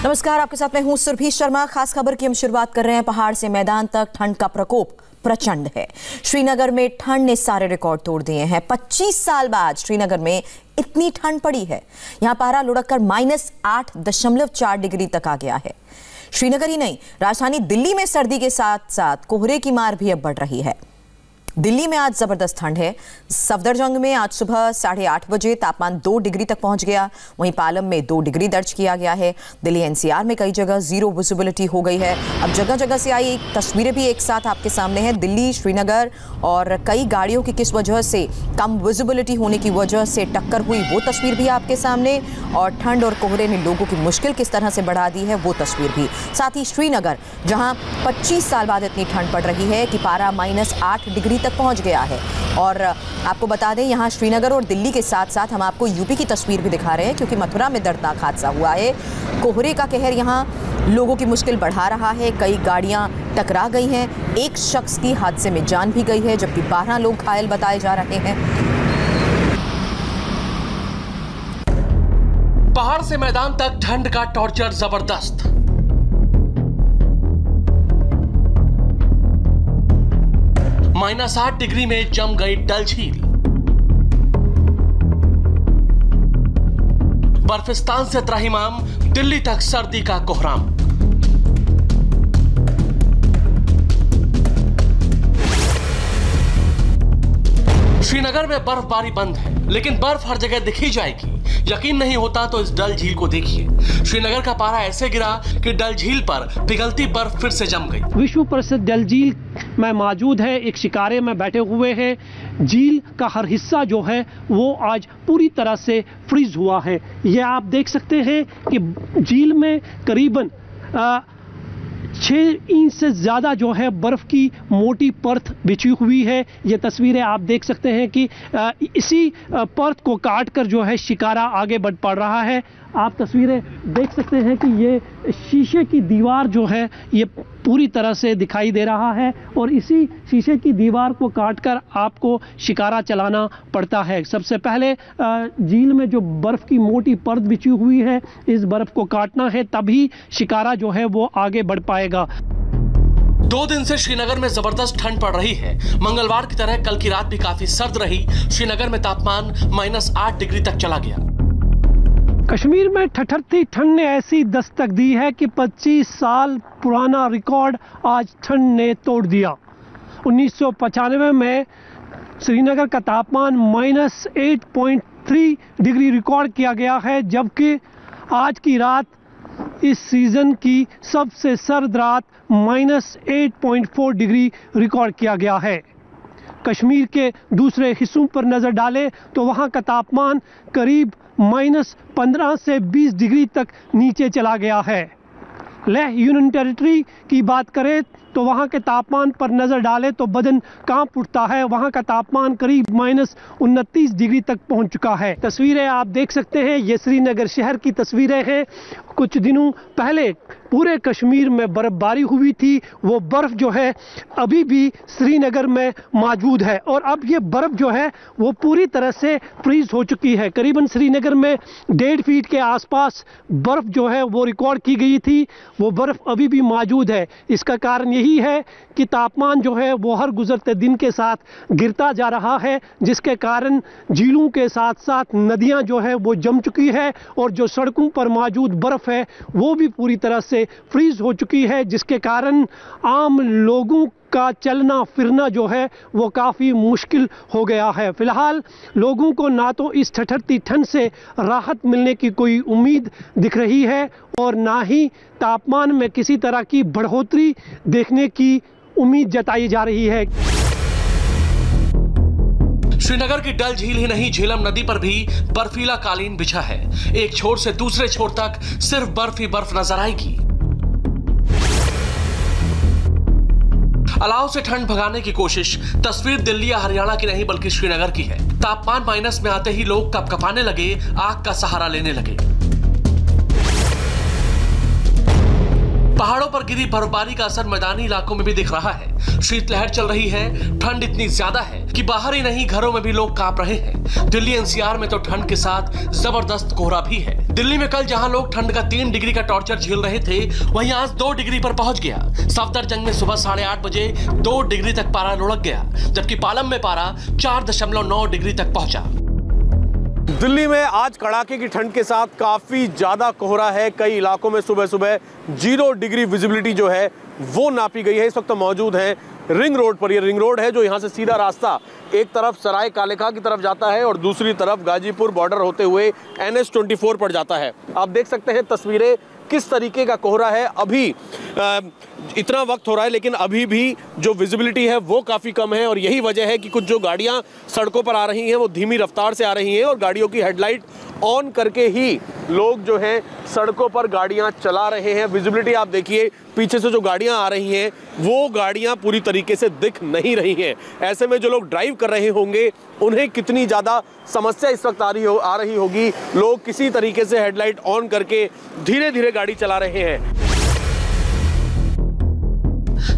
नमस्कार, आपके साथ मैं हूं सुरभि शर्मा। खास खबर की हम शुरुआत कर रहे हैं। पहाड़ से मैदान तक ठंड का प्रकोप प्रचंड है। श्रीनगर में ठंड ने सारे रिकॉर्ड तोड़ दिए हैं। 25 साल बाद श्रीनगर में इतनी ठंड पड़ी है। यहां पारा लुढ़ककर -8.4 डिग्री तक आ गया है। श्रीनगर ही नहीं, राजधानी दिल्ली में सर्दी के साथ साथ कोहरे की मार भी अब बढ़ रही है। दिल्ली में आज जबरदस्त ठंड है। सफदरजंग में आज सुबह 8:30 बजे तापमान 2 डिग्री तक पहुंच गया। वहीं पालम में 2 डिग्री दर्ज किया गया है। दिल्ली एनसीआर में कई जगह जीरो विजिबिलिटी हो गई है। अब जगह जगह से आई तस्वीरें भी एक साथ आपके सामने हैं। दिल्ली, श्रीनगर और कई गाड़ियों की किस वजह से कम विजिबिलिटी होने की वजह से टक्कर हुई, वो तस्वीर भी आपके सामने। और ठंड और कोहरे ने लोगों की मुश्किल किस तरह से बढ़ा दी है, वो तस्वीर भी। साथ ही श्रीनगर, जहाँ 25 साल बाद इतनी ठंड पड़ रही है कि पारा -8 डिग्री तक पहुंच गया है। और आपको बता दें, यहां श्रीनगर और दिल्ली के साथ साथ हम आपको यूपी की तस्वीर भी दिखा रहे हैं, क्योंकि मथुरा में दर्दनाक हादसा हुआ है। कोहरे का कहर यहां लोगों की मुश्किल बढ़ा रहा है। कई गाड़ियां टकरा गई हैं। एक शख्स की हादसे में जान भी गई है, जबकि 12 लोग घायल बताए जा रहे हैं। पहाड़ से मैदान तक ठंड का टॉर्चर जबरदस्त। -8 डिग्री में जम गई डल झील। बर्फिस्तान से त्राहिमाम, दिल्ली तक सर्दी का कोहराम। श्रीनगर में बर्फबारी बंद है, लेकिन बर्फ हर जगह दिखी जाएगी। यकीन नहीं होता तो इस डल झील को देखिए। श्रीनगर का पारा ऐसे गिरा कि डल झील पर पिघलती बर्फ फिर से जम गई। विश्व प्रसिद्ध डल झील में मौजूद है। एक शिकारे में बैठे हुए हैं। झील का हर हिस्सा जो है वो आज पूरी तरह से फ्रीज हुआ है। ये आप देख सकते हैं कि झील में करीबन 6 इंच से ज़्यादा जो है बर्फ़ की मोटी परत बिछी हुई है। ये तस्वीरें आप देख सकते हैं कि इसी परत को काट कर जो है शिकारा आगे बढ़ पड़ रहा है। आप तस्वीरें देख सकते हैं कि ये शीशे की दीवार जो है ये पूरी तरह से दिखाई दे रहा है, और इसी शीशे की दीवार को काटकर आपको शिकारा चलाना पड़ता है। सबसे पहले झील में जो बर्फ़ की मोटी परत बिछी हुई है, इस बर्फ़ को काटना है, तभी शिकारा जो है वो आगे बढ़ पाएगा। 2 दिन से श्रीनगर में जबरदस्त ठंड पड़ रही है। मंगलवार की तरह कल की रात भी काफी सर्द रही। श्रीनगर में तापमान -8 डिग्री तक चला गया। कश्मीर में ठठरती ठंड ने ऐसी दस्तक दी है कि 25 साल पुराना रिकॉर्ड आज ठंड ने तोड़ दिया। 1995 में श्रीनगर का तापमान -8.3 डिग्री रिकॉर्ड किया गया है, जबकि आज की रात इस सीज़न की सबसे सर्द रात -8.4 डिग्री रिकॉर्ड किया गया है। कश्मीर के दूसरे हिस्सों पर नज़र डालें तो वहाँ का तापमान करीब -15 से 20 डिग्री तक नीचे चला गया है। लेह यूनियन टेरिटरी की बात करें तो वहाँ के तापमान पर नज़र डालें तो बदन कांप उठता है। वहाँ का तापमान करीब -29 डिग्री तक पहुँच चुका है। तस्वीरें आप देख सकते हैं, ये श्रीनगर शहर की तस्वीरें हैं। कुछ दिनों पहले पूरे कश्मीर में बर्फबारी हुई थी। वो बर्फ़ जो है अभी भी श्रीनगर में मौजूद है, और अब ये बर्फ़ जो है वो पूरी तरह से फ्रीज हो चुकी है। करीबन श्रीनगर में 1.5 फीट के आसपास बर्फ़ जो है वो रिकॉर्ड की गई थी। वो बर्फ़ अभी भी मौजूद है। इसका कारण यही है कि तापमान जो है वो हर गुजरते दिन के साथ गिरता जा रहा है, जिसके कारण झीलों के साथ साथ नदियाँ जो है वो जम चुकी है, और जो सड़कों पर मौजूद बर्फ़ है वो भी पूरी तरह से फ्रीज हो चुकी है, जिसके कारण आम लोगों का चलना फिरना जो है वो काफ़ी मुश्किल हो गया है। फिलहाल लोगों को ना तो इस ठठरती ठंड से राहत मिलने की कोई उम्मीद दिख रही है, और ना ही तापमान में किसी तरह की बढ़ोतरी देखने की उम्मीद जताई जा रही है। श्रीनगर की डल झील ही नहीं, झेलम नदी पर भी बर्फीला कालीन बिछा है। एक छोर से दूसरे छोर तक सिर्फ बर्फ ही बर्फ नजर आएगी। अलाव से ठंड भगाने की कोशिश। तस्वीर दिल्ली या हरियाणा की नहीं बल्कि श्रीनगर की है। तापमान माइनस में आते ही लोग कपकपाने लगे, आग का सहारा लेने लगे। पहाड़ों पर गिरी बर्फबारी का असर मैदानी इलाकों में भी दिख रहा है। शीतलहर चल रही है। ठंड इतनी ज्यादा है कि बाहर ही नहीं घरों में भी लोग कांप रहे हैं। दिल्ली एनसीआर में तो ठंड के साथ जबरदस्त कोहरा भी है। दिल्ली में कल जहां लोग ठंड का 3 डिग्री का टॉर्चर झेल रहे थे, वहीं आज 2 डिग्री पर पहुंच गया। सफदरजंग में सुबह 8:30 बजे 2 डिग्री तक पारा लुढ़क गया, जबकि पालम में पारा 4.9 डिग्री तक पहुंचा। दिल्ली में आज कड़ाके की ठंड के साथ काफी ज्यादा कोहरा है। कई इलाकों में सुबह सुबह 0 डिग्री विजिबिलिटी जो है वो नापी गई है। इस वक्त मौजूद है रिंग रोड पर। ये रिंग रोड है जो यहाँ से सीधा रास्ता एक तरफ सराय काले खां की तरफ जाता है और दूसरी तरफ गाजीपुर बॉर्डर होते हुए NH-24 पर जाता है। आप देख सकते हैं तस्वीरें किस तरीके का कोहरा है। अभी इतना वक्त हो रहा है लेकिन अभी भी जो विजिबिलिटी है वो काफ़ी कम है और यही वजह है कि कुछ जो गाड़ियां सड़कों पर आ रही हैं वो धीमी रफ्तार से आ रही हैं और गाड़ियों की हेडलाइट ऑन करके ही लोग जो हैं सड़कों पर गाड़ियां चला रहे हैं। विजिबिलिटी आप देखिए, पीछे से जो गाड़ियां आ रही हैं वो गाड़ियां पूरी तरीके से दिख नहीं रही हैं। ऐसे में जो लोग ड्राइव कर रहे होंगे उन्हें कितनी ज़्यादा समस्या इस वक्त आ रही होगी। लोग किसी तरीके से हेडलाइट ऑन करके धीरे धीरे गाड़ी चला रहे हैं।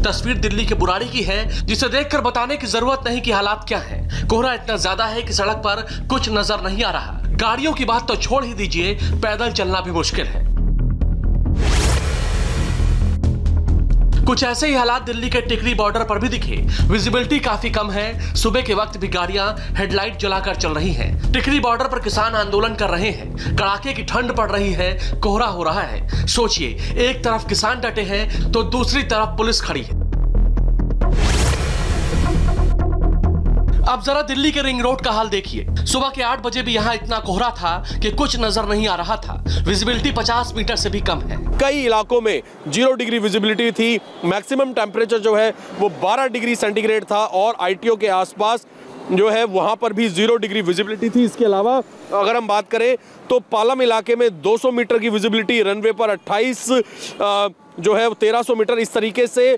तस्वीर दिल्ली के बुराड़ी की है, जिसे देखकर बताने की जरूरत नहीं कि हालात क्या हैं। कोहरा इतना ज्यादा है कि सड़क पर कुछ नजर नहीं आ रहा। गाड़ियों की बात तो छोड़ ही दीजिए, पैदल चलना भी मुश्किल है। कुछ ऐसे ही हालात दिल्ली के टिकरी बॉर्डर पर भी दिखे। विजिबिलिटी काफी कम है। सुबह के वक्त भी गाड़ियां हेडलाइट जलाकर चल रही हैं। टिकरी बॉर्डर पर किसान आंदोलन कर रहे हैं। कड़ाके की ठंड पड़ रही है, कोहरा हो रहा है। सोचिए, एक तरफ किसान डटे हैं तो दूसरी तरफ पुलिस खड़ी है। अब जरा दिल्ली के रिंग रोड का हाल देखिए। सुबह के 8 बजे भी यहाँ इतना कोहरा था कि कुछ नजर नहीं आ रहा था। विजिबिलिटी 50 मीटर से भी कम है। कई इलाकों में 0 डिग्री विजिबिलिटी थी। मैक्सिमम टेम्परेचर जो है वो 12 डिग्री सेंटीग्रेड था और ITO के आसपास जो है वहाँ पर भी 0 डिग्री विजिबिलिटी थी। इसके अलावा अगर हम बात करें तो पालम इलाके में 200 मीटर की विजिबिलिटी, रनवे पर 28 जो है 1300 मीटर। इस तरीके से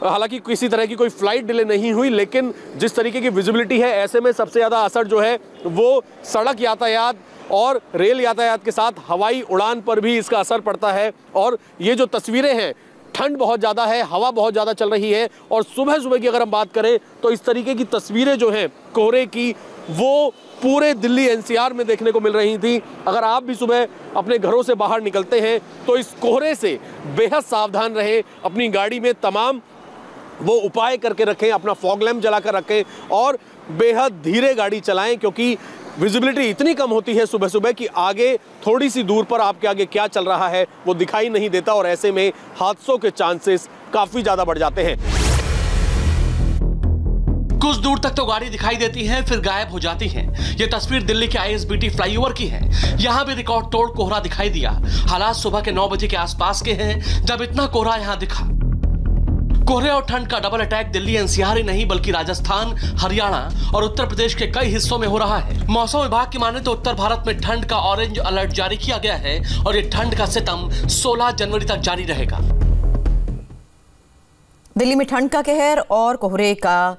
हालांकि किसी तरह की कोई फ्लाइट डिले नहीं हुई, लेकिन जिस तरीके की विजिबिलिटी है ऐसे में सबसे ज़्यादा असर जो है वो सड़क यातायात और रेल यातायात के साथ हवाई उड़ान पर भी इसका असर पड़ता है। और ये जो तस्वीरें हैं, ठंड बहुत ज़्यादा है, हवा बहुत ज़्यादा चल रही है और सुबह सुबह की अगर हम बात करें तो इस तरीके की तस्वीरें जो हैं कोहरे की वो पूरे दिल्ली NCR में देखने को मिल रही थी। अगर आप भी सुबह अपने घरों से बाहर निकलते हैं तो इस कोहरे से बेहद सावधान रहें। अपनी गाड़ी में तमाम वो उपाय करके रखें, अपना फॉग लैम्प जलाकर रखें और बेहद धीरे गाड़ी चलाएं, क्योंकि विजिबिलिटी इतनी कम होती है सुबह सुबह कि आगे थोड़ी सी दूर पर आपके आगे क्या चल रहा है वो दिखाई नहीं देता और ऐसे में हादसों के चांसेस काफ़ी ज़्यादा बढ़ जाते हैं। कुछ दूर तक तो गाड़ी दिखाई देती है, फिर गायब हो जाती है। ये तस्वीर दिल्ली के ISBT फ्लाईओवर की है। यहाँ भी रिकॉर्ड तोड़ कोहरा दिखाई दिया। हालात सुबह के 9 बजे के आसपास के हैं जब इतना कोहरा यहाँ दिखा। कोहरे और ठंड का डबल अटैक दिल्ली NCR ही नहीं बल्कि राजस्थान, हरियाणा और उत्तर प्रदेश के कई हिस्सों में हो रहा है। मौसम विभाग की माने तो उत्तर भारत में ठंड का ऑरेंज अलर्ट जारी किया गया है और ये ठंड का सितम 16 जनवरी तक जारी रहेगा। दिल्ली में ठंड का कहर और कोहरे का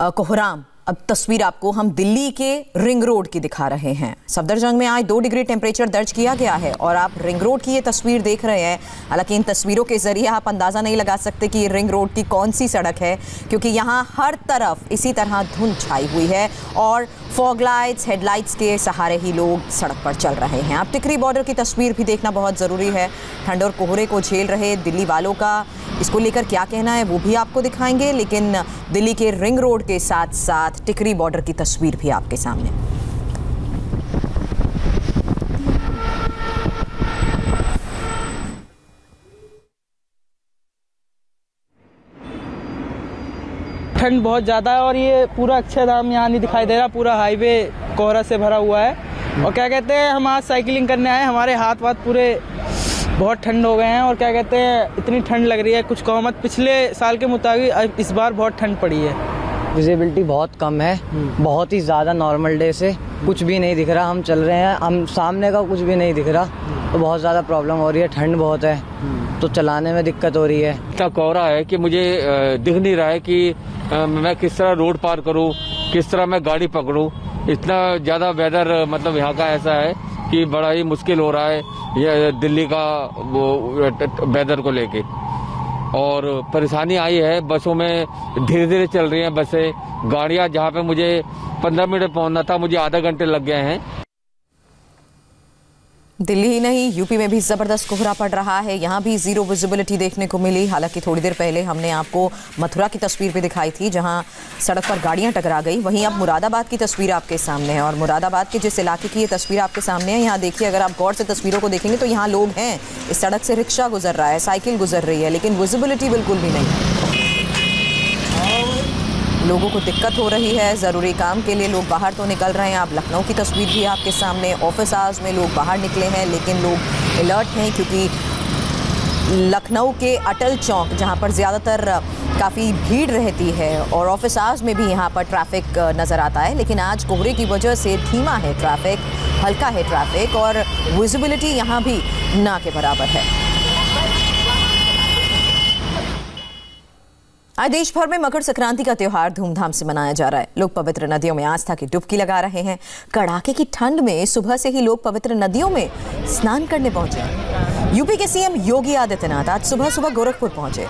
कोहराम। अब तस्वीर आपको हम दिल्ली के रिंग रोड की दिखा रहे हैं। सफदरजंग में आज 2 डिग्री टेम्परेचर दर्ज किया गया है और आप रिंग रोड की ये तस्वीर देख रहे हैं। हालांकि इन तस्वीरों के जरिए आप अंदाज़ा नहीं लगा सकते कि ये रिंग रोड की कौन सी सड़क है, क्योंकि यहाँ हर तरफ इसी तरह धुंध छाई हुई है और फॉग लाइट्स, हेडलाइट्स के सहारे ही लोग सड़क पर चल रहे हैं। अब टिकरी बॉर्डर की तस्वीर भी देखना बहुत ज़रूरी है। ठंड और कोहरे को झेल रहे दिल्ली वालों का इसको लेकर क्या कहना है वो भी आपको दिखाएंगे, लेकिन दिल्ली के रिंग रोड के साथ साथ टिकरी बॉर्डर की तस्वीर भी आपके सामने। ठंड बहुत ज़्यादा है और ये पूरा अक्षरधाम यहाँ नहीं दिखाई दे रहा। पूरा हाईवे कोहरा से भरा हुआ है और क्या कहते हैं, हम आज साइकिलिंग करने आए, हमारे हाथ वाथ पूरे बहुत ठंड हो गए हैं और क्या कहते हैं, इतनी ठंड लग रही है कुछ कहो मत। पिछले साल के मुताबिक इस बार बहुत ठंड पड़ी है। विजिबिलिटी बहुत कम है, बहुत ही ज़्यादा। नॉर्मल डे से कुछ भी नहीं दिख रहा। हम चल रहे हैं, हम सामने का कुछ भी नहीं दिख रहा, तो बहुत ज़्यादा प्रॉब्लम हो रही है। ठंड बहुत है तो चलाने में दिक्कत हो रही है। इतना कोहरा है कि मुझे दिख नहीं रहा है कि मैं किस तरह रोड पार करूं, किस तरह मैं गाड़ी पकड़ूं। इतना ज़्यादा वेदर मतलब यहाँ का ऐसा है कि बड़ा ही मुश्किल हो रहा है ये दिल्ली का वो वेदर को लेके। और परेशानी आई है, बसों में धीरे धीरे चल रही हैं बसें, गाड़ियाँ। जहाँ पे मुझे 15 मिनट पहुँचना था मुझे आधा घंटे लग गए हैं। दिल्ली ही नहीं, यूपी में भी जबरदस्त कोहरा पड़ रहा है। यहाँ भी जीरो विजिबिलिटी देखने को मिली। हालांकि थोड़ी देर पहले हमने आपको मथुरा की तस्वीर भी दिखाई थी, जहाँ सड़क पर गाड़ियाँ टकरा गई। वहीं अब मुरादाबाद की तस्वीर आपके सामने है और मुरादाबाद के जिस इलाके की ये तस्वीर आपके सामने है, यहाँ देखिए, अगर आप गौर से तस्वीरों को देखेंगे तो यहाँ लोग हैं। इस सड़क से रिक्शा गुजर रहा है, साइकिल गुजर रही है, लेकिन विजिबिलिटी बिल्कुल भी नहीं है। लोगों को दिक्कत हो रही है। ज़रूरी काम के लिए लोग बाहर तो निकल रहे हैं। आप लखनऊ की तस्वीर भी आपके सामने, ऑफिस आवर्स में लोग बाहर निकले हैं, लेकिन लोग अलर्ट हैं क्योंकि लखनऊ के अटल चौक, जहां पर ज़्यादातर काफ़ी भीड़ रहती है और ऑफिस आवर्स में भी यहां पर ट्रैफिक नज़र आता है, लेकिन आज कोहरे की वजह से धीमा है ट्रैफिक, हल्का है ट्रैफिक और विजिबिलिटी यहाँ भी ना के बराबर है। आज देश भर में मकर संक्रांति का त्योहार धूमधाम से मनाया जा रहा है। लोग पवित्र नदियों में आस्था की डुबकी लगा रहे हैं। कड़ाके की ठंड में सुबह से ही लोग पवित्र नदियों में स्नान करने पहुंचे। यूपी के सीएम योगी आदित्यनाथ आज सुबह सुबह गोरखपुर पहुंचे।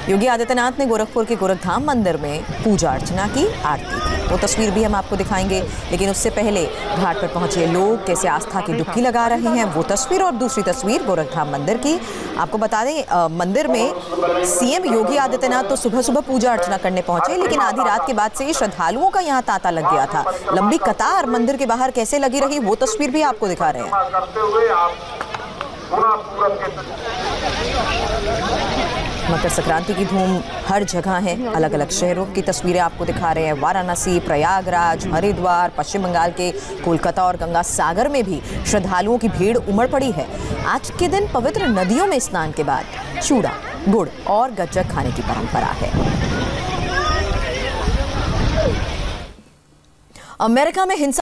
योगी आदित्यनाथ ने गोरखपुर के गोरखधाम मंदिर में पूजा अर्चना की, आरती की। वो तस्वीर भी हम आपको दिखाएंगे, लेकिन उससे पहले घाट पर पहुंचे लोग कैसे आस्था की डुबकी लगा रहे हैं, वो तस्वीर। और दूसरी तस्वीर गोरखधाम मंदिर की। आपको बता दें, मंदिर में सीएम योगी आदित्यनाथ तो सुबह सुबह पूजा अर्चना करने पहुंचे, लेकिन आधी रात के बाद से श्रद्धालुओं का यहाँ तांता लग गया था। लंबी कतार मंदिर के बाहर कैसे लगी रही, वो तस्वीर भी आपको दिखा रहे हैं। मकर संक्रांति की धूम हर जगह है। अलग अलग शहरों की तस्वीरें आपको दिखा रहे हैं। वाराणसी, प्रयागराज, हरिद्वार, पश्चिम बंगाल के कोलकाता और गंगा सागर में भी श्रद्धालुओं की भीड़ उमड़ पड़ी है। आज के दिन पवित्र नदियों में स्नान के बाद चूड़ा, गुड़ और गज्जक खाने की परंपरा है। अमेरिका में हिंसा